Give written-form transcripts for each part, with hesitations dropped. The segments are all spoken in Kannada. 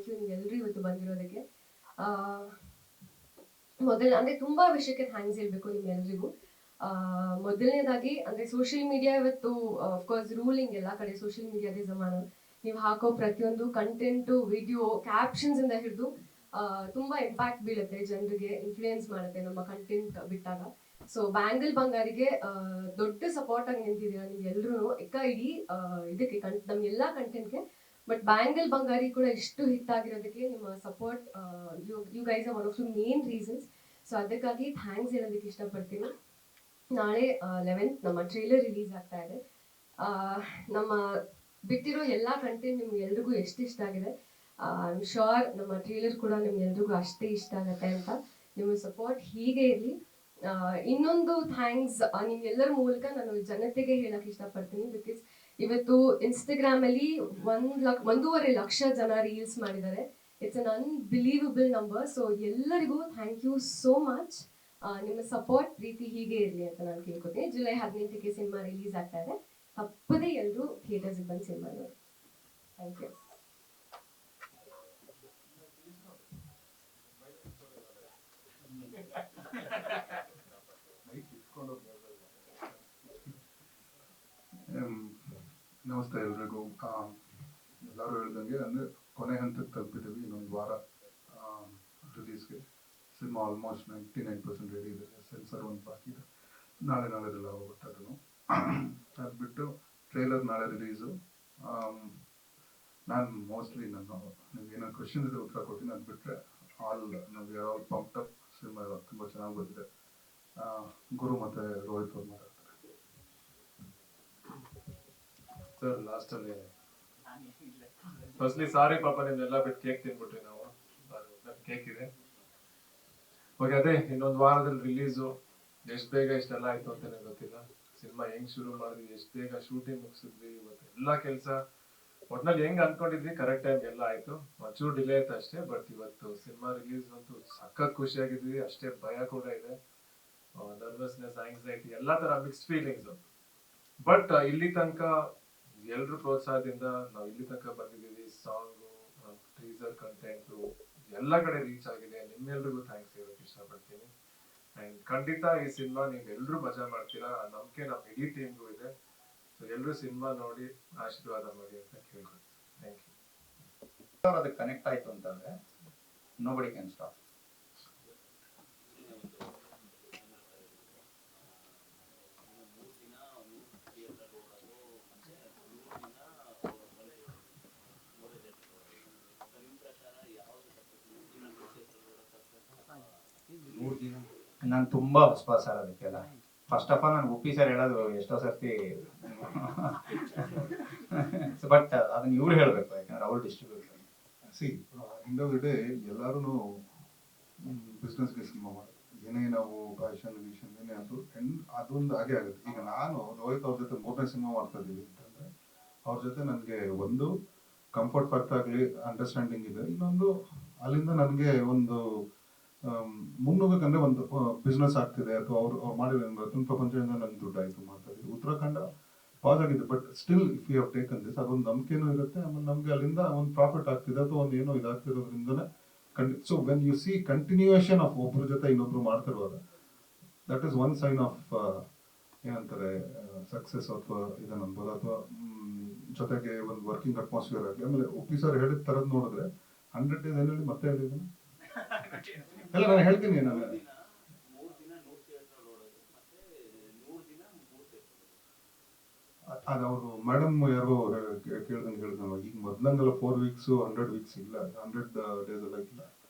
ಥ್ಯಾಂಕ್ ಯು ನೀವೆಲ್ಲರೂ ಇವತ್ತು ಬಂದಿರೋದಕ್ಕೆ. ಮೊದಲ ಅಂದ್ರೆ ತುಂಬಾ ವಿಷಯಕ್ಕೆ ಥ್ಯಾಂಕ್ಸ್ ಹೇಳ್ಬೇಕು ನಿಮ್ಮೆಲ್ರಿಗೂ. ಮೊದಲನೇದಾಗಿ ಅಂದ್ರೆ ಸೋಷಿಯಲ್ ಮೀಡಿಯಾ ಇವತ್ತು ಅಫ್ಕೋರ್ಸ್ ರೂಲಿಂಗ್ ಎಲ್ಲ ಕಡೆ ಸೋಷಿಯಲ್ ಮೀಡಿಯಾದೇ ಜಮಾನ. ನೀವು ಹಾಕೋ ಪ್ರತಿಯೊಂದು ಕಂಟೆಂಟು, ವಿಡಿಯೋ, ಕ್ಯಾಪ್ಷನ್ಸ್ ಇಂದ ಹಿಡಿದು ತುಂಬಾ ಇಂಪ್ಯಾಕ್ಟ್ ಬೀಳುತ್ತೆ, ಜನರಿಗೆ ಇನ್ಫ್ಲೂಯೆನ್ಸ್ ಮಾಡುತ್ತೆ ನಮ್ಮ ಕಂಟೆಂಟ್ ಬಿಟ್ಟಾಗ. ಸೊ ಬ್ಯಾಂಗಲ್ ಬಂಗಾರಿಗೆ ದೊಡ್ಡ ಸಪೋರ್ಟ್ ಆಗಿ ನಿಂತಿದ್ದೀರಾ ನೀವು ಎಲ್ರು ಇಡೀ ಇದಕ್ಕೆ ನಮ್ಮ ಎಲ್ಲಾ ಕಂಟೆಂಟ್ಗೆ. ಬಟ್ ಬ್ಯಾಂಗಲ್ ಬಂಗಾರಿ ಕೂಡ ಇಷ್ಟು ಹಿಟ್ ಆಗಿರೋದಕ್ಕೆ ನಿಮ್ಮ support, you guys are one of the main reasons. So ಅದಕ್ಕಾಗಿ ಥ್ಯಾಂಕ್ಸ್ ಹೇಳೋದಕ್ಕೆ ಇಷ್ಟಪಡ್ತೀನಿ. ನಾಳೆ 11th ನಮ್ಮ ಟ್ರೇಲರ್ ರಿಲೀಸ್ ಆಗ್ತಾ ಇದೆ. ನಮ್ಮ ಬಿಟ್ಟಿರೋ ಎಲ್ಲಾ ಕಂಟೆಂಟ್ ನಿಮ್ಗೆ ಎಲ್ರಿಗೂ ಎಷ್ಟು ಇಷ್ಟ ಆಗಿದೆ, ಐ ಆಮ್ ಶೋರ್ ನಮ್ಮ ಟ್ರೇಲರ್ ಕೂಡ ನಿಮ್ಗೆ ಎಲ್ರಿಗೂ ಅಷ್ಟೇ ಇಷ್ಟ ಆಗುತ್ತೆ ಅಂತ. ನಿಮ್ಮ ಸಪೋರ್ಟ್ ಹೀಗೆ ಇರಲಿ. ಇನ್ನೊಂದು ಥ್ಯಾಂಕ್ಸ್ ನಿಮ್ಗೆಲ್ಲರ ಮೂಲಕ ನಾನು ಜನತೆಗೆ ಹೇಳಕ್ ಇಷ್ಟಪಡ್ತೀನಿ. ಬಿಕಾಸ್ ಇವತ್ತು ಇನ್ಸ್ಟಾಗ್ರಾಮ್ ಅಲ್ಲಿ 1.5 ಲಕ್ಷ ಜನ ರೀಲ್ಸ್ ಮಾಡಿದ್ದಾರೆ. It's an unbelievable number. So ಎಲ್ಲರಿಗೂ ಥ್ಯಾಂಕ್ ಯು ಸೋ ಮಚ್. ನಿಮ್ಮ ಸಪೋರ್ಟ್ ಪ್ರೀತಿ ಹೀಗೆ ಇರಲಿ ಅಂತ ನಾನು ಕೇಳ್ಕೊತೀನಿ. ಜುಲೈ 18ಕ್ಕೆ ಸಿನಿಮಾ ರಿಲೀಸ್ ಆಗ್ತಾ ಇದೆ. ತಪ್ಪದೇ ಎಲ್ಲರೂ ಥಿಯೇಟರ್ಸ್ಗೆ ಬಂದು ಸಿನಿಮಾ ನೋಡಿ. Thank you. ನಮಸ್ತೆ ಎಲ್ರಿಗೂ. ಎಲ್ಲರೂ ಹೇಳ್ದಂಗೆ ಅಂದರೆ ಕೊನೆ ಹಂತಕ್ಕೆ ತಲುಪಿದ್ದೀವಿ. ಇನ್ನೊಂದು ವಾರ ರಿಲೀಸ್ಗೆ. ಸಿನಿಮಾ ಆಲ್ಮೋಸ್ಟ್ 99% ರೆಡಿ ಇದೆ. ಸೆನ್ಸರ್ ಒಂದು ಬಾಕಿ ಇದೆ. ನಾಳೆದೆಲ್ಲ ಹೋಗುತ್ತೆ ಅದನ್ನು. ಅದು ಬಿಟ್ಟು ಟ್ರೇಲರ್ ನಾಳೆ ರಿಲೀಸು. ನಾನು ಮೋಸ್ಟ್ಲಿ ನೀವೇನೋ ಕ್ವೆಶನ್ ಇದೆ ಉತ್ತರ ಕೊಡ್ತೀನಿ. ಅದು ಬಿಟ್ಟರೆ ನಾವು ಆಲ್ ಪಂಪ್ಡ್ ಅಪ್. ಸಿನಿಮಾ ತುಂಬ ಚೆನ್ನಾಗಿ ಬಂದಿದೆ. ಗುರು ಮತ್ತು ರೋಹಿತ್ ಅವ್ರು ಮಾತಾಡ್ತಾರೆ. ಸರ್ ಲಾಸ್ಟಲ್ಲಿ ಫಸ್ಟ್ಲಿ ಸಾರಿ ಪಾಪ ನಿಮ್ನೆಲ್ಲ ಬಿಟ್ಟು ಕೇಕ್ ತಿನ್ಬಿಟ್ರಿ ನಾವು. ಕೇಕ್ ಇದೆ. ಓಕೆ, ಅದೇ ಇನ್ನೊಂದು ವಾರದಲ್ಲಿ ರಿಲೀಸು. ಎಷ್ಟು ಬೇಗ ಇಷ್ಟೆಲ್ಲ ಆಯ್ತು ಅಂತಾನೆ ಗೊತ್ತಿಲ್ಲ. ಸಿನಿಮಾ ಹೆಂಗ್ ಶುರು ಮಾಡಿದ್ವಿ, ಎಷ್ಟು ಬೇಗ ಶೂಟಿಂಗ್ ಮುಗಿಸಿದ್ವಿ. ಇವತ್ತು ಎಲ್ಲ ಕೆಲಸ ಒಟ್ನಲ್ಲಿ ಹೆಂಗ್ ಅನ್ಕೊಂಡಿದ್ವಿ ಕರೆಕ್ಟ್ ಟೈಮ್ ಎಲ್ಲ ಆಯ್ತು. ಒಂಚೂರು ಡಿಲೇ ಆಯ್ತು ಅಷ್ಟೇ. ಬಟ್ ಇವತ್ತು ಸಿನಿಮಾ ರಿಲೀಸ್ ಅಂತೂ ಸಖತ್ ಖುಷಿಯಾಗಿದ್ವಿ. ಅಷ್ಟೇ ಭಯ ಕೂಡ ಇದೆ. ನರ್ವಸ್ನೆಸ್, ಆಂಗ್ಸೈಟಿ, ಎಲ್ಲಾ ತರ ಮಿಕ್ಸ್ಡ್ ಫೀಲಿಂಗ್ಸ್. ಬಟ್ ಇಲ್ಲಿ ತನಕ ಎಲ್ರ ಪ್ರೋತ್ಸಾಹದಿಂದ ನಾವು ಇಲ್ಲಿ ತನಕ ಬಂದಿದ್ದೀವಿ. ಸಾಂಗು, ಟೀಸರ್ ಕಂಟೆಂಟು ಎಲ್ಲ ಕಡೆ ರೀಚ್ ಆಗಿದೆ. ನಿಮ್ಮೆಲ್ರಿಗೂ ಥ್ಯಾಂಕ್ಸ್ ಹೇಳಕ್ ಇಷ್ಟಪಡ್ತೀನಿ. ಅಂಡ್ ಖಂಡಿತ ಈ ಸಿನಿಮಾ ನೀವು ಎಲ್ರು ಮಜಾ ಮಾಡ್ತೀರಾ, ಆ ನಂಬಿಕೆ ನಮ್ಮ ಇಡೀ ಟೀಮ್ಗೂ ಇದೆ. ಸೊ ಎಲ್ರು ಸಿನಿಮಾ ನೋಡಿ ಆಶೀರ್ವಾದ ಮಾಡಿ ಅಂತ ಕೇಳ್ಕೊಳ್ತೀನಿ. Thank you. ಅದಕ್ಕೆ ಕನೆಕ್ಟ್ ಆಯ್ತು ಅಂತಂದ್ರೆ ನೋಬಡಿ ಕ್ಯಾನ್ ಸ್ಟಾಪ್. ನಾನು ತುಂಬಾ ಹೊಸಬ ಸರ್ ಅದಕ್ಕೆಲ್ಲ. ಫಸ್ಟ್ ಆಫ್ ಆಲ್ ನಾನು ಉಪ್ಪಿ ಸರ್ ಹೇಳೋದು ಎಷ್ಟೋ ಸರ್ತಿ, ಬಟ್ ಅದನ್ನ ಇವ್ರು ಹೇಳ್ಬೇಕು, ಯಾಕಂದ್ರೆ ಅವ್ರು distributor. End of the day ಎಲ್ಲರೂ ಬಿಸ್ನೆಸ್ಗೆ ಸಿನಿಮಾ ಮಾಡೋದು. ಏನೇ ನಾವು ಫ್ಯಾಷನ್ ಗೀಷನ್ ಏನೇ ಅದು ಅದೊಂದು ಹಾಗೆ ಆಗುತ್ತೆ. ಈಗ ನಾನು ರೋಹಿತ್ ಅವ್ರ ಜೊತೆ 3ನೇ ಸಿನಿಮಾ ಮಾಡ್ತಾ ಇದ್ದೀವಿ ಅಂತಂದ್ರೆ ಅವ್ರ ಜೊತೆ ನನಗೆ ಒಂದು ಕಂಫರ್ಟ್ ಫ್ಯಾಕ್ಟ್ ಆಗಲಿ, ಅಂಡರ್ಸ್ಟ್ಯಾಂಡಿಂಗ್ ಇದೆ. ಇನ್ನೊಂದು ಅಲ್ಲಿಂದ ನನಗೆ ಒಂದು ಮುನ್ನೋಗಕ್ಕಂದ್ರೆ ಒಂದು ಬಿಸ್ನೆಸ್ ಆಗ್ತಿದೆ, ಅಥವಾ ಅವ್ರು ಮಾಡಿರೋ ಪ್ರಪಂಚದಿಂದ ನನ್ಗೆ ದುಡ್ಡಾಯ್ತು ಮಾಡ್ತಾ ಇದ್ದೀವಿ. ಉತ್ತರಾಖಂಡ ಪಾಸ್ ಆಗಿದೆ. But still if you have taken this, ಅದೊಂದು ನಂಬಿಕೆನೂ ಇರುತ್ತೆ. ಆಮೇಲೆ ನಮ್ಗೆ ಅಲ್ಲಿಂದ ಒಂದು ಪ್ರಾಫಿಟ್ ಆಗ್ತಿದೆ ಅಥವಾ ಒಂದು ಏನೋ ಇದಾಗ್ತಿರೋದ್ರಿಂದನೇ so when you see continuation of ಒಬ್ರ ಜೊತೆ ಇನ್ನೊಬ್ರು ಮಾಡ್ತಿರುವಾಗ, that is one sign of ಏನಂತಾರೆ ಸಕ್ಸಸ್ ಅಥವಾ ಇದನ್ನ ಅನ್ಬೋದು. ಅಥವಾ ಜೊತೆಗೆ ಒಂದು ವರ್ಕಿಂಗ್ ಅಟ್ಮಾಸ್ಫಿಯರ್ ಆಗಲಿ. ಆಮೇಲೆ ಒಪ್ಪಿ ಸರ್ ಹೇಳಿದ ತರದ್ ನೋಡಿದ್ರೆ 100 days ಏನಲ್ಲಿ ಮತ್ತೆ ಹೇಳಿದ್ದೀನಿ ಎಲ್ಲ ನಾನು ಹೇಳ್ತೀನಿ. ನಾನು ಅದು ಅವರು ಮೇಡಮ್ ಯಾರೋ ಕೇಳ್ದಂಗೆ ಹೇಳಿದ್ನಲ್ವ, ಈಗ ಮೊದ್ಲಂಗೆಲ್ಲ 4 weeks 100 weeks ಇಲ್ಲ, 100 days ಎಲ್ಲ ಇಲ್ಲ.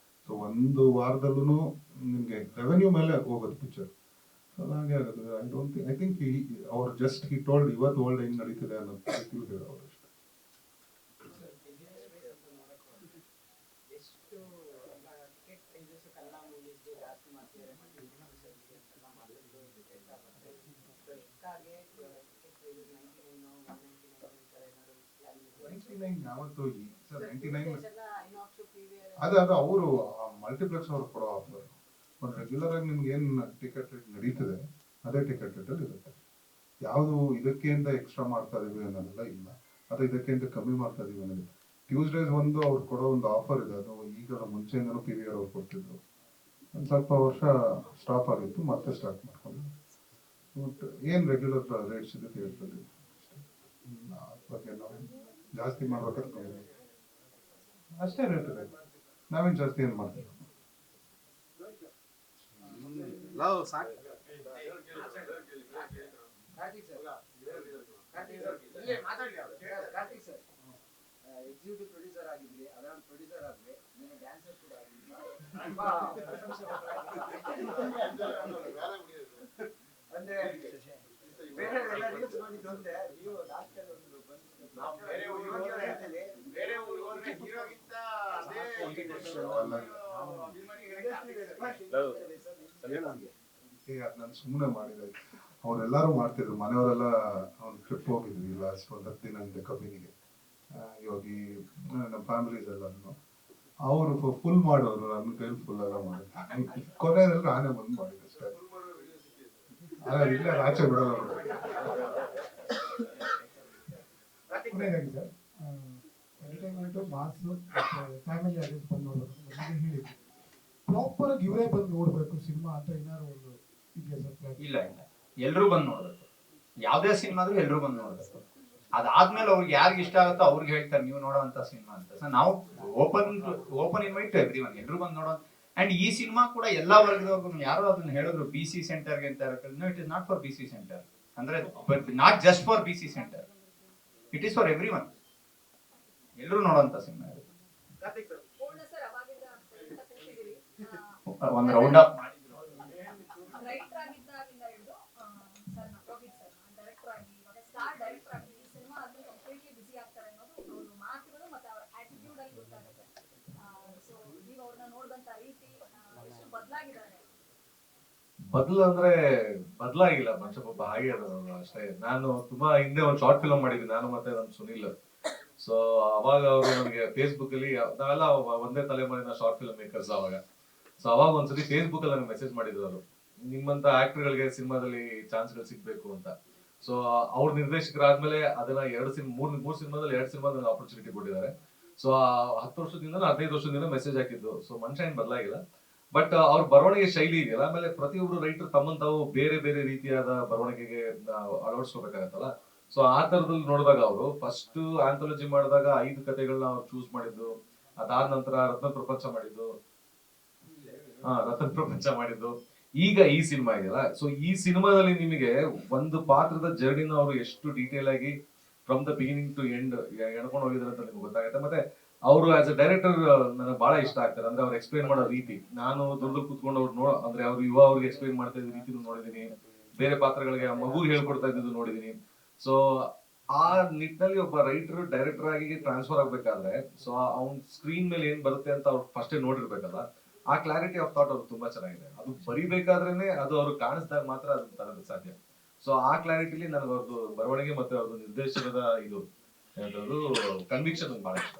ಸೊ ಒಂದು ವಾರದಲ್ಲೂ ನಿಮ್ಗೆ ರೆವೆನ್ಯೂ ಮೇಲೆ ಹೋಗೋದು ಪಿಕ್ಚರ್. ಸೊ ಹಾಗೆ ಆಗೋದು. ಐ ಥಿಂಕ್ ಅವ್ರು ಜಸ್ಟ್ ಹಿ ಟೋಲ್ಡ್ ಇವತ್ತು ವರ್ಲ್ಡ್ ಹೆಂಗ್ ನಡೀತಿದೆ ಅನ್ನೋದು ಹೇಳೋರು ಅಷ್ಟೇ. ಯಾವತ್ತು ಸರ್ 99 ಅದು ಅವರು ಮಲ್ಟಿಪ್ಲೆಕ್ಸ್ ಅವ್ರು ಕೊಡೋ ಆಫರ್. ಬಟ್ ರೆಗ್ಯುಲರ್ ಆಗಿ ನಿಮ್ಗೆ ಏನ್ ಟಿಕೆಟ್ ರೇಟ್ ನಡೀತದೆ ಅದೇ ಟಿಕೆಟ್ ರೇಟ್ ಅಲ್ಲಿ ಇರುತ್ತೆ. ಯಾವುದು ಇದಕ್ಕೆ ಅಂತ ಎಕ್ಸ್ಟ್ರಾ ಮಾಡ್ತಾ ಇದೀವಿ ಅನ್ನೋದೆಲ್ಲ ಇಲ್ಲ, ಅಥವಾ ಇದಕ್ಕೆ ಅಂತ ಕಮ್ಮಿ ಮಾಡ್ತಾ ಇದೀವಿ ಅನ್ನೋದು. ಟ್ಯೂಸ್ಡೇಸ್ ಒಂದು ಅವ್ರು ಕೊಡೋ ಒಂದು ಆಫರ್ ಇದೆ, ಅದು ಈಗ ಮುಂಚೆಯಿಂದನೂ ಪಿ ವಿ ಆರ್ ಅವ್ರು ಕೊಡ್ತಿದ್ರು. ಒಂದು ಸ್ವಲ್ಪ ವರ್ಷ ಸ್ಟಾಪ್ ಆಗಿತ್ತು, ಮತ್ತೆ ಸ್ಟಾರ್ಟ್ ಮಾಡ್ಕೊಂಡು ಬಟ್ ಏನು ರೆಗ್ಯುಲರ್ ರೇಟ್ಸ್ ಇದೆ ಥಿಯೇಟ್ರಲ್ಲಿ ಬಗ್ಗೆ ನಾವು ಜಾಸ್ತಿ ಮಾಡ್ಬೇಕಾದ್ರೆ ಅಷ್ಟೇ ರೇಟ್ ಇದೆ, ನಾವೇನು ಜಾಸ್ತಿ ಏನು ಮಾಡ್ತೀವಿ. ಎಕ್ಸಿಕ್ಯೂಟಿವ್ ಪ್ರೊಡ್ಯೂಸರ್ ಆಗಿದ್ರಿ, ಅದರ ಪ್ರೊಡ್ಯೂಸರ್ ಆದ್ರಿ, ನೀವು ಡ್ಯಾನ್ಸರ್ ಕೂಡ ಆಗಿದ್ರಿ. ಅಂದ್ರೆ ಬೇರೆ ಎಲ್ಲ ರೀಲ್ಸ್ ನೋಡಿದ್ದು ಒಂದೇ, ನೀವು ಲಾಸ್ಟ್ ಅಲ್ಲಿ ಒಂದು ಬೇರೆ ಊರಿಗೆ ಹೋದ್ರೆ ಹೀರೋಗಿಂತ ನಾನು ಸುಮ್ಮನೆ ಮಾಡಿದೆ. ಅವರೆಲ್ಲರೂ ಮಾಡ್ತಿದ್ರು, ಮನೆಯವರೆಲ್ಲ ಒಂದು ಟ್ರಿಪ್ ಹೋಗಿದ್ವಿ ಲಾಸ್ಟ್ ಒಂದು 10 ದಿನ ಹಿಂದೆ ಕಬಿನಿಗೆ. ಇವಾಗ ನಮ್ಮ ಫ್ಯಾಮಿಲೀಸ್ ಎಲ್ಲರೂ ಅವರು ಫುಲ್ ಮಾಡೋರು, ನನ್ನ ಕೈಲಿ ಫುಲ್ ಎಲ್ಲ ಮಾಡಿದ್ರು. ಕೊನೆಯಲ್ಲಿ ನಾನೇ ಬಂದು ಮಾಡಿದೆ ಅಷ್ಟೇ. ಇಲ್ಲ ಆಚೆ ಬಿಡೋಲ್ಲ. ಕೊನೆಯದಾಗಿ ಸರ್, ಎಂಟರ್ಟೈನ್ಮೆಂಟು ಮಾಸು ಫ್ಯಾಮಿಲಿ ಆಡಿಯನ್ಸ್ ಬಂದು ನೋಡ್ಬೇಕು ಅಂತ ಹೇಳಿದ್ರು. ಪ್ರಾಪರ್ ಆಗಿ ಇವರೇ ಬಂದು ನೋಡ್ಬೇಕು ಸಿನಿಮಾ ಅಂತ ಏನಾದ್ರು ಒಂದು ಇದೆಯಾ ಸರ್ ಪ್ಲಾನ್? ಇಲ್ಲ ಎಲ್ರೂ ಬಂದು ನೋಡ್ಬೇಕು, ಯಾವ್ದೇ ಸಿನಿಮಾ ಆದ್ರೂ ಎಲ್ರೂ ಬಂದು ನೋಡ್ಬೇಕು. ಅದಾದ್ಮೇಲೆ ಅವ್ರಿಗೆ ಯಾರಿಗೆ ಇಷ್ಟ ಆಗುತ್ತೋ ಅವ್ರಿಗೆ ಹೇಳ್ತಾರೆ ನೀವು ನೋಡೋಂತ ಸಿನಿಮಾ ಅಂತ. ಸೊ ನಾವು ಓಪನ್ ಇನ್ವೈಟ್ ಎವ್ರಿ ಒನ್, ಎಲ್ರು ಬಂದು ನೋಡೋ. ಅಂಡ್ ಈ ಸಿನಿಮಾ ಕೂಡ ಎಲ್ಲಾ ವರ್ಗದವ್ರಿಗೂ, ಯಾರೋ ಅದನ್ನ ಹೇಳಿದ್ರು ಬಿ ಸಿ ಸೆಂಟರ್ಗೆ ಅಂತ. No, it is not for B C centre, ಅಂದ್ರೆ not just for B C centre, it is for everyone. ಎಲ್ಲರೂ ನೋಡೋಂತ ಸಿನಿಮಾ ಇದು. ಒಂದು ರೌಂಡ್ ಅಪ್ ಮಾಡಿದ್ರು. ರೈಟರ್ ಆಗಿದ್ದಾಗಿಂದ ಹಿಡಿದು ಸರ್ ರೋಹಿತ್ ಸರ್ ಡೈರೆಕ್ಟರ್ ಆಗಿ ಇವಾಗ ಸ್ಟಾರ್ ಡೈರೆಕ್ಟರ್ ಆಗಿ ಈ ಸಿನಿಮಾ ಆದ್ಮೇಲೆ ಕಂಪ್ಲೀಟ್ಲಿ ಬಿಸಿ ಆಗ್ತಾರೆ ಅನ್ನೋದು ಅವ್ರ ಮಾತುಗಳು ಮತ್ತೆ ಅವ್ರ ಆಟಿಟ್ಯೂಡ್ ಅಲ್ಲಿ ಗೊತ್ತಾಗುತ್ತೆ. ಸೊ ನೀವು ಅವ್ರನ್ನ ನೋಡಿದಂತ ರೀತಿ ಎಷ್ಟು ಬದಲಾಗಿದ್ದಾರೆ? ಅಂದ್ರೆ ಬದಲಾಗಿಲ್ಲ, ಮನುಷ್ಯ ಒಬ್ಬ ಹಾಗೆ ಇರೋದು ಅಷ್ಟೇ. ನಾನು ತುಂಬಾ ಹಿಂದೆ ಒಂದು ಶಾರ್ಟ್ ಫಿಲ್ಮ್ ಮಾಡಿದ್ದೀನಿ, ನಾನು ಮತ್ತೆ ನಮ್ ಸುನಿಲ್. ಸೊ ಅವಾಗ ಅವರು ನನಗೆ ಫೇಸ್ಬುಕ್ ಅಲ್ಲಿ, ನಾವೆಲ್ಲ ಒಂದೇ ತಲೆಮಾರಿನ ಶಾರ್ಟ್ ಫಿಲ್ಮ್ ಮೇಕರ್ಸ್ ಅವಾಗ. ಸೊ ಅವಾಗ ಒಂದ್ಸತಿ ಫೇಸ್ಬುಕ್ ಅಲ್ಲಿ ನನಗೆ ಮೆಸೇಜ್ ಮಾಡಿದ್ರು ಅವರು, ನಿಮ್ಮಂತ ಆಕ್ಟರ್ಗಳಿಗೆ ಸಿನಿಮಾದಲ್ಲಿ ಚಾನ್ಸ್ಗಳು ಸಿಗ್ಬೇಕು ಅಂತ. ಸೊ ಅವ್ರ ನಿರ್ದೇಶಕರಾದ್ಮೇಲೆ ಅದನ್ನ ಮೂರ್ ಸಿನಿಮಾದಲ್ಲಿ 2 ಸಿನಿಮಾದಲ್ಲಿ ಆಪರ್ಚುನಿಟಿ ಕೊಟ್ಟಿದ್ದಾರೆ. ಸೊ 10 ವರ್ಷದಿಂದ 15 ವರ್ಷದಿಂದ ಮೆಸೇಜ್ ಹಾಕಿದ್ದು. ಸೊ ಮನುಷ್ಯ ಏನ್ ಬದಲಾಗಿಲ್ಲ, ಬಟ್ ಅವ್ರ ಬರವಣಿಗೆ ಶೈಲಿ ಇದೆಯಲ್ಲ, ಆಮೇಲೆ ಪ್ರತಿಯೊಬ್ರು ರೈಟರ್ ತಮ್ಮನ್ ತಾವು ಬೇರೆ ಬೇರೆ ರೀತಿಯಾದ ಬರವಣಿಗೆಗೆ ಅಳವಡಿಸ್ಕೋಬೇಕಾಗತ್ತಲ್ಲ. ಸೊ ಆ ತರದಲ್ಲಿ ನೋಡಿದಾಗ ಅವರು ಫಸ್ಟ್ ಆಂಥಾಲಜಿ ಮಾಡಿದಾಗ 5 ಕಥೆಗಳನ್ನ ಅವ್ರು ಚೂಸ್ ಮಾಡಿದ್ದು. ಅದಾದ ನಂತರ ರತ್ನ ಪ್ರಪಂಚ ಮಾಡಿದ್ದು, ಈಗ ಈ ಸಿನಿಮಾ ಇದೆಯಲ್ಲ. ಸೊ ಈ ಸಿನಿಮಾದಲ್ಲಿ ನಿಮಗೆ ಒಂದು ಪಾತ್ರದ ಜರ್ನಿನ ಅವರು ಎಷ್ಟು ಡೀಟೇಲ್ ಆಗಿ from the beginning to end ಎಣ್ಕೊಂಡು ಹೋಗಿದ್ದಾರೆ ಅಂತ ನಿಮ್ಗೆ ಗೊತ್ತಾಗುತ್ತೆ. ಮತ್ತೆ ಅವರು ಆಸ್ ಅ ಡೈರೆಕ್ಟರ್ ನನಗೆ ಬಹಳ ಇಷ್ಟ ಆಗ್ತಾರೆ. ಅಂದ್ರೆ ಅವ್ರು ಎಕ್ಸ್ಪ್ಲೈನ್ ಮಾಡೋ ರೀತಿ, ನಾನು ದೊಡ್ಡದಲ್ಲಿ ಕೂತ್ಕೊಂಡು ಅವ್ರು ಅಂದ್ರೆ ಅವ್ರು ಅವ್ರಿಗೆ ಎಕ್ಸ್ಪ್ಲೈನ್ ಮಾಡ್ತಾ ಇದ್ದ ರೀತಿ ನೋಡಿದೀನಿ, ಬೇರೆ ಪಾತ್ರಗಳಿಗೆ ಆ ಮಗು ಹೇಳ್ಕೊಡ್ತಾ ಇದ್ದು ನೋಡಿದೀನಿ. ಸೊ ಆ ನಿಟ್ಟಿನಲ್ಲಿ ಒಬ್ಬ ರೈಟರ್ ಡೈರೆಕ್ಟರ್ ಆಗಿ ಟ್ರಾನ್ಸ್ಫರ್ ಆಗ್ಬೇಕಾದ್ರೆ, ಸೊ ಅವ್ನ್ ಸ್ಕ್ರೀನ್ ಮೇಲೆ ಏನ್ ಬರುತ್ತೆ ಅಂತ ಅವ್ರು ಫಸ್ಟೇ ನೋಡಿರ್ಬೇಕಲ್ಲ. ಆ ಕ್ಲಾರಿಟಿ ಆಫ್ ಥಾಟ್ ಅವ್ರು ತುಂಬಾ ಚೆನ್ನಾಗಿದೆ. ಅದು ಬರಿಬೇಕಾದ್ರೇನೆ ಅದು ಅವ್ರು ಕಾಣಿಸಿದಾಗ ಮಾತ್ರ ಅದನ್ನ ತರೋದಕ್ಕೆ ಸಾಧ್ಯ. ಸೊ ಆ ಕ್ಲಾರಿಟಿಲಿ ನನಗೆ ಅವ್ರದ್ದು ಬರವಣಿಗೆ ಮತ್ತೆ ಅವ್ರದ್ದು ನಿರ್ದೇಶನದ ಇದು ಕನ್ವಿಕ್ಷನ್ ಬಹಳ ಇಷ್ಟ.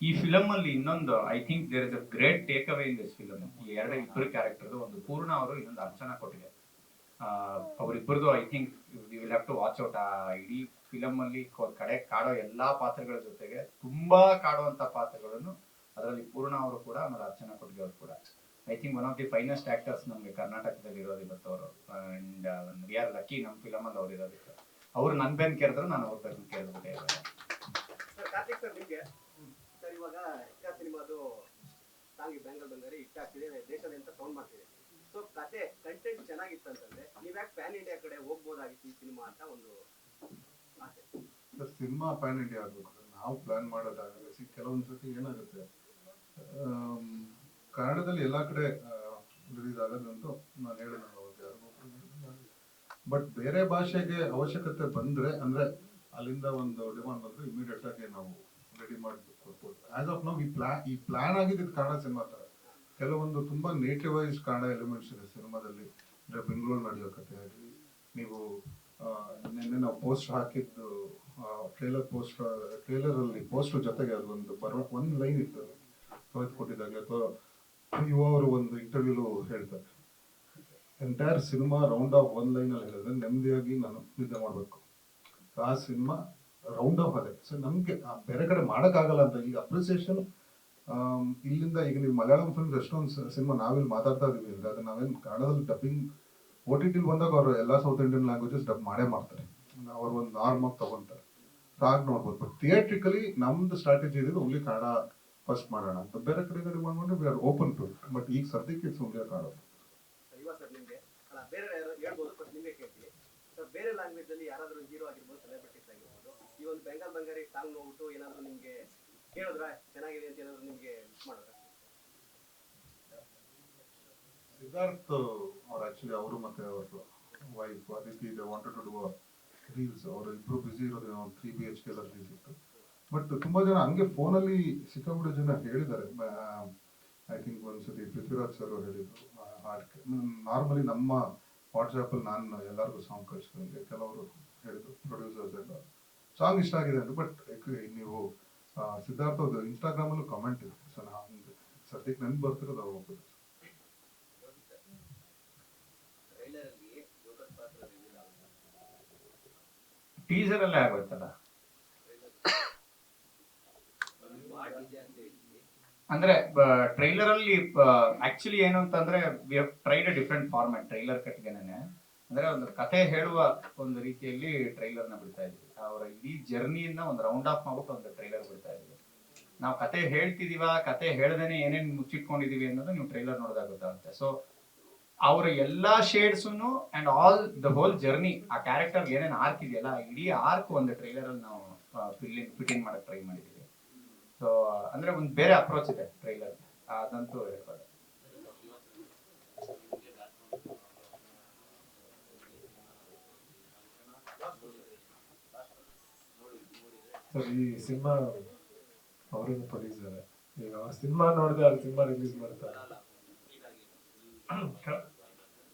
ಈ ಫಿಲಮ್ ಅಲ್ಲಿ ಇನ್ನೊಂದು, I think there is a great take away in this film. ಈ ಇಬ್ಬರು ಕ್ಯಾರೆಕ್ಟರ್, ಒಂದು ಪೂರ್ಣ ಅವರು, ಇನ್ನೊಂದು ಅರ್ಚನಾ ಕೊಟ್ಟಿದೆ. ಅವರಿಬ್ಬರದು I think we will have to watch out. ಆ ಇಡೀ ಫಿಲಮ್ ಅಲ್ಲಿ ಕಡೆ ಕಾಡೋ ಎಲ್ಲಾ ಪಾತ್ರಗಳ ಜೊತೆಗೆ ತುಂಬಾ ಕಾಡುವಂತ ಪಾತ್ರಗಳನ್ನು ಅದರಲ್ಲಿ ಪೂರ್ಣ ಅವರು ಕೂಡ, ಆಮೇಲೆ ಅರ್ಚನಾ ಕೊಟ್ಟಿಗೆ ಅವರು ಕೂಡ. I think one of the finest actors ನಮ್ಗೆ ಕರ್ನಾಟಕದಲ್ಲಿ ಇರೋದು ಇವತ್ತು ಅವರು. ಅಂಡ್ ವಿ ಆರ್ ಲಕ್ಕಿ ನಮ್ಮ ಫಿಲಮ್ ಅಲ್ಲಿ ಅವ್ರು ಇರೋದಕ್ಕೆ. ಅವ್ರು ನನ್ ಬೆನ್ ಕೇಳಿದ್ರು, ನಾನು ಅವ್ರ ಬೆನ್ ಕೇಳ್ಬಿಟ್ಟೆ. ಕಾರ್ತಿಕ್ ಸರ್, ನಿಮ್ಗೆ ಸರ್ ಇವಾಗ ಇಕ್ಕ ಸಿನಿಮಾದು ಸಾಂಗ್ ಬೆಂಗಲ್ ಬಂದರೆ ಇಷ್ಟ ಆಗ್ತಿದೆ, ದೇಶಾದ್ಯಂತ ಸೌಂಡ್ ಮಾಡ್ತಿದೆ. ಸೊ ಕತೆ ಕಂಟೆಂಟ್ ಚೆನ್ನಾಗಿತ್ತು ಅಂತಂದ್ರೆ ನೀವ್ ಯಾಕೆ ಪ್ಯಾನ್ ಇಂಡಿಯಾ ಕಡೆ ಹೋಗ್ಬೋದಾಗಿತ್ತು ಈ ಸಿನಿಮಾ ಅಂತ ಒಂದು ಆಸೆ. ಸಿನಿಮಾ ಪ್ಯಾನ್ ಇಂಡಿಯಾ ಆಗ್ಬೇಕು, ನಾವು ಪ್ಲಾನ್ ಮಾಡೋದಾಗಲ್ಲ. ಕೆಲವೊಂದ್ಸತಿ ಏನಾಗುತ್ತೆ, ಕನ್ನಡದಲ್ಲಿ ಎಲ್ಲಾ ಕಡೆ ರಿಲೀಸ್ ಆಗೋದಂತೂ ನಾನು ಹೇಳಿದ, ಬಟ್ ಬೇರೆ ಭಾಷೆಗೆ ಅವಶ್ಯಕತೆ ಬಂದ್ರೆ, ಅಂದ್ರೆ ಅಲ್ಲಿಂದ ಒಂದು ಡಿಮಾಂಡ್ ಬಂದ್ರೆ ಇಮಿಡಿಯೇಟ್ ಆಗಿ ನಾವು ರೆಡಿ ಮಾಡಿ ಕೊಡ್ಬೋದು. ಆಸ್ ಆಫ್ ನಾವು ಈ ಪ್ಲಾನ್ ಆಗಿದ್ದು ಕನ್ನಡ ಸಿನಿಮಾ ತರ. ಕೆಲವೊಂದು ತುಂಬಾ ನೇಟಿವೈಸ್ ಕನ್ನಡ ಎಲಿಮೆಂಟ್ಸ್ ಇದೆ ಸಿನಿಮಾದಲ್ಲಿ. ಅಂದ್ರೆ ಬೆಂಗಳೂರು ನಡೆಯೋ ಕಥೆ ಆಗಲಿ, ನೀವು ನಿನ್ನೆ ನಾವು ಪೋಸ್ಟ್ ಹಾಕಿದ್ದು ಟ್ರೇಲರ್ ಅಲ್ಲಿ ಪೋಸ್ಟರ್ ಜೊತೆಗೆ ಅದೊಂದು ಒಂದು ಲೈನ್ ಇತ್ತು, ರೋಹಿತ್ ಕೊಟ್ಟಿದ್ದಾಗೆ ಅಥವಾ ಯುವ ಅವರು ಒಂದು ಇಂಟರ್ವ್ಯೂಲು ಹೇಳ್ತಾರೆ, entire cinema round of 1 line ಅಲ್ಲಿ ಹೇಳಿದ್ರೆ ನೆಮ್ಮದಿಯಾಗಿ ನಾನು ನಿದ್ದೆ ಮಾಡಬೇಕು. ಆ ಸಿನಿಮಾ ರೌಂಡ್ ಆಫ್ ಅದೇ. ಸೊ ನಮ್ಗೆ ಬೇರೆ ಕಡೆ ಮಾಡೋಕ್ಕಾಗಲ್ಲ ಅಂತ ಈಗ ಅಪ್ರಿಸಿಯೇಷನ್ ಇಲ್ಲಿಂದ ಈಗ ನೀವು ಮಲಯಾಳಂ ಫಿಲ್ಮ್ಸ್ ಎಷ್ಟೊಂದು ಸಿನಿಮಾ ನಾವಿಲ್ಲಿ ಮಾತಾಡ್ತಾ ಇದೀವಿ ಅಂದ್ರೆ ಅದು ನಾವೇನು ಕನ್ನಡದಲ್ಲಿ ಡಬ್ಬಿಂಗ್ OTT ಬಂದಾಗ ಅವರು ಎಲ್ಲ ಸೌತ್ ಇಂಡಿಯನ್ ಲ್ಯಾಂಗ್ವೇಜಸ್ ಡಬ್ ಮಾಡೇ ಮಾಡ್ತಾರೆ, ಅವ್ರು ಒಂದು ನಾರ್ಮ್ ಆಗಿ ತಗೊಂತಾರೆ. ಸಾಕು ನೋಡ್ಬೋದು. ಬಟ್ ಥಿಯೇಟ್ರಿಕಲಿ ನಮ್ದು ಸ್ಟ್ರಾಟಜಿ ಇದೆ ಓನ್ಲಿ ಕನ್ನಡ ಫಸ್ಟ್ ಮಾಡೋಣ ಅಂತ. ಬೇರೆ ಕಡೆ ಮಾಡ್ಕೊಂಡ್ರೆ we are open to it. But ಈಗ ಸದ್ಯಕ್ಕೆ ಇಟ್ಸ್ ಓನ್ಲಿ ಕನ್ನಡ. ಇವಾಗ ಸರ್ ನಿಮ್ಗೆ ಅಲ್ಲ ಬೇರೆ ಯಾರು ಹೇಳ್ಬೋದು, ಬಟ್ ನಿಮ್ಗೆ ಕೇಳ್ತೀವಿ ಸರ್, ಬೇರೆ ಲ್ಯಾಂಗ್ವೇಜ್ ಅಲ್ಲಿ ಯಾರಾದ್ರೂ ಹೀರೋ ಆಗಿರ್ಬೋದು, ಸೆಲೆಬ್ರಿಟೀಸ್ ಆಗಿರ್ಬೋದು, ಈ ಒಂದು ಬೆಂಗಾಲ್ ಬಂಗಾರಿ ಸಾಂಗ್ ನೋಡ್ಬಿಟ್ಟು ಏನಾದ್ರು ನಿಮ್ಗೆ ಕೇಳಿದ್ರ ಚೆನ್ನಾಗಿದೆ ಅಂತ ಏನಾದ್ರು ನಿಮ್ಗೆ ಮಿಸ್ ಮಾಡಿದ್ರ? ಸಿದ್ಧಾರ್ಥ್ ಅವ್ರು ಆಕ್ಚುಲಿ ಅವರು ಮತ್ತೆ ಅವ್ರ ವೈಫ್ ಅದಕ್ಕೆ they wanted to do reels. ಅವರು ಇಬ್ರು ಬಿಸಿ ಇರೋದು 3 BHK ಎಲ್ಲ ರೀಲ್ಸ್ ಇತ್ತು. ಬಟ್ ತುಂಬಾ ಜನ ಹಂಗೆ ಫೋನಲ್ಲಿ ಸಿಕ್ಕಾಬಿಡೋ ಜನ ಹೇಳಿದ್ದಾರೆ. ಐ ಥಿಂಕ್ ಒಂದ್ಸತಿ ಪೃಥ್ವಿರಾಜ್ ಸರ್ ಹೇಳಿದ್ರು ಹಾಡ್ಗೆ. ನಾರ್ಮಲಿ ನಮ್ಮ ವಾಟ್ಸಾಪಲ್ಲಿ ನಾನು ಎಲ್ಲರಿಗೂ ಸಾಂಗ್ ಕಳಿಸ್ತೀನಿ, ಕೆಲವರು ಹೇಳಿದ್ರು ಪ್ರೊಡ್ಯೂಸರ್ಸ್ ಎಲ್ಲ ಸಾಂಗ್ ಇಷ್ಟ ಆಗಿದೆ ಅಂತ. ಬಟ್ ನೀವು ಸಿದ್ಧಾರ್ಥ ಅವ್ರದ್ದು ಇನ್ಸ್ಟಾಗ್ರಾಮಲ್ಲೂ ಕಮೆಂಟ್ ಇದೆ. ಸೊ ನಾನು ಸದ್ಯಕ್ಕೆ ನೆನ್ಪು ಬರ್ತಿರೋದು ಅವ್ರು ಹೋಗ್ಬೋದು. ಟೀಸರ್ ಅಲ್ಲೇ ಆಗೋಯ್ತಲ್ಲ. ಅಂದ್ರೆ ಟ್ರೈಲರ್ ಅಲ್ಲಿ ಆಕ್ಚುಲಿ ಏನು ಅಂತಂದ್ರೆ we have tried a different format. Trailer ಕಟ್ಗೆನೆ ಅಂದ್ರೆ ಒಂದು ಕತೆ ಹೇಳುವ ಒಂದು ರೀತಿಯಲ್ಲಿ ಟ್ರೈಲರ್ ನ ಬಿಡ್ತಾ ಇದ್ವಿ. ಅವರ ಇಡೀ ಜರ್ನಿಯನ್ನ ಒಂದು ರೌಂಡ್ ಆಫ್ ಮಾಡ್ಬಿಟ್ಟು ಒಂದು ಟ್ರೈಲರ್ ಬಿಡ್ತಾ ಇದ್ವಿ. ನಾವು ಕತೆ ಹೇಳ್ತಿದೀವ, ಕತೆ ಹೇಳ್ದೇನೆ ಏನೇನ್ ಮುಚ್ಚಿಟ್ಕೊಂಡಿದೀವಿ ಅನ್ನೋದು ನೀವು ಟ್ರೈಲರ್ ನೋಡಿದಾಗ ಗೊತ್ತಾಗುತ್ತೆ. ಸೊ ಅವರ ಎಲ್ಲಾ shades and all the whole journey, ಆ ಕ್ಯಾರೆಕ್ಟರ್ ಏನೇನ್ ಆರ್ಕ್ ಇದೆಯಲ್ಲ, ಇಡೀ ಆರ್ಕ್ ಒಂದು ಟ್ರೈಲರ್ ಅಲ್ಲಿ ನಾವು ಫಿಟ್ ಇನ್ ಮಾಡಕ್ ಟ್ರೈ ಮಾಡಿದೀವಿ. ಸೊ ಅಂದ್ರೆ ಒಂದು ಬೇರೆ ಅಪ್ರೋಚ್ ಇದೆ ಟ್ರೈಲರ್, ಅದಂತೂ ಹೇಳ್ಬೋದು. ಸರ್ ಈ ಸಿನಿಮಾ ಅವರೇನು ಪ್ರೊಡ್ಯೂಸರ್, ಈಗ ಸಿನಿಮಾ ನೋಡಿದೆ ಅವ್ರ ಸಿನಿಮಾ ರಿಲೀಸ್ ಮಾಡ್ತಾರೆ.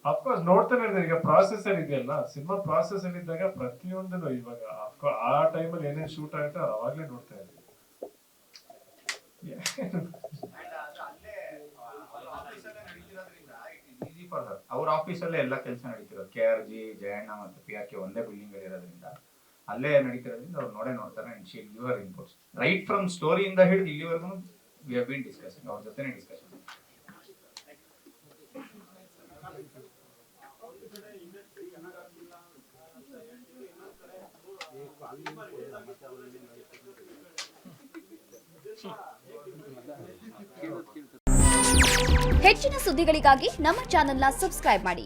ಅಫ್ಕೋರ್ಸ್ ನೋಡ್ತಾನೆ ಇರ್ತಾರೆ. ಈಗ ಪ್ರಾಸೆಸ್ ಅಲ್ಲಿ ಇದೆಯಲ್ಲ, ಸಿನಿಮಾ ಪ್ರಾಸೆಸ್ ಅಲ್ಲಿ ಇದ್ದಾಗ ಪ್ರತಿಯೊಂದನ್ನು ಇವಾಗ ಆ ಟೈಮಲ್ಲಿ ಏನೇನು ಶೂಟ್ ಆಗುತ್ತೆ ಅವಾಗ್ಲೇ ನೋಡ್ತಾ ಇದ್ದೀವಿ. ಅವ್ರ ಆಫೀಸಲ್ಲೇ ಎಲ್ಲ ಕೆಲಸ ನಡೀತಿರೋದು. KRG, ಜಯಣ್ಣ ಮತ್ತು PRK ಒಂದೇ ಬಿಲ್ಡಿಂಗ್ ಅಲ್ಲಿ ಇರೋದ್ರಿಂದ ಅಲ್ಲೇ ನಡೀತಿರೋದ್ರಿಂದ ಅವ್ರು ನೋಡ್ತಾರೆ. And she give her inputs right from ಸ್ಟೋರಿಯಿಂದ ಹಿಡಿದು ಇಲ್ಲಿವರೆಗೂ ವಿ ಹ್ಯಾವ್ ಬೀನ್ ಡಿಸ್ಕಸಿಂಗ್, ಅವ್ರ ಜೊತೆನೇ ಡಿಸ್ಕಷನ್. ಹೆಚ್ಚಿನ ಸುದ್ದಿಗಳಿಗಾಗಿ ನಮ್ಮ ಚಾನೆಲ್ನ ಸಬ್ಸ್ಕ್ರೈಬ್ ಮಾಡಿ.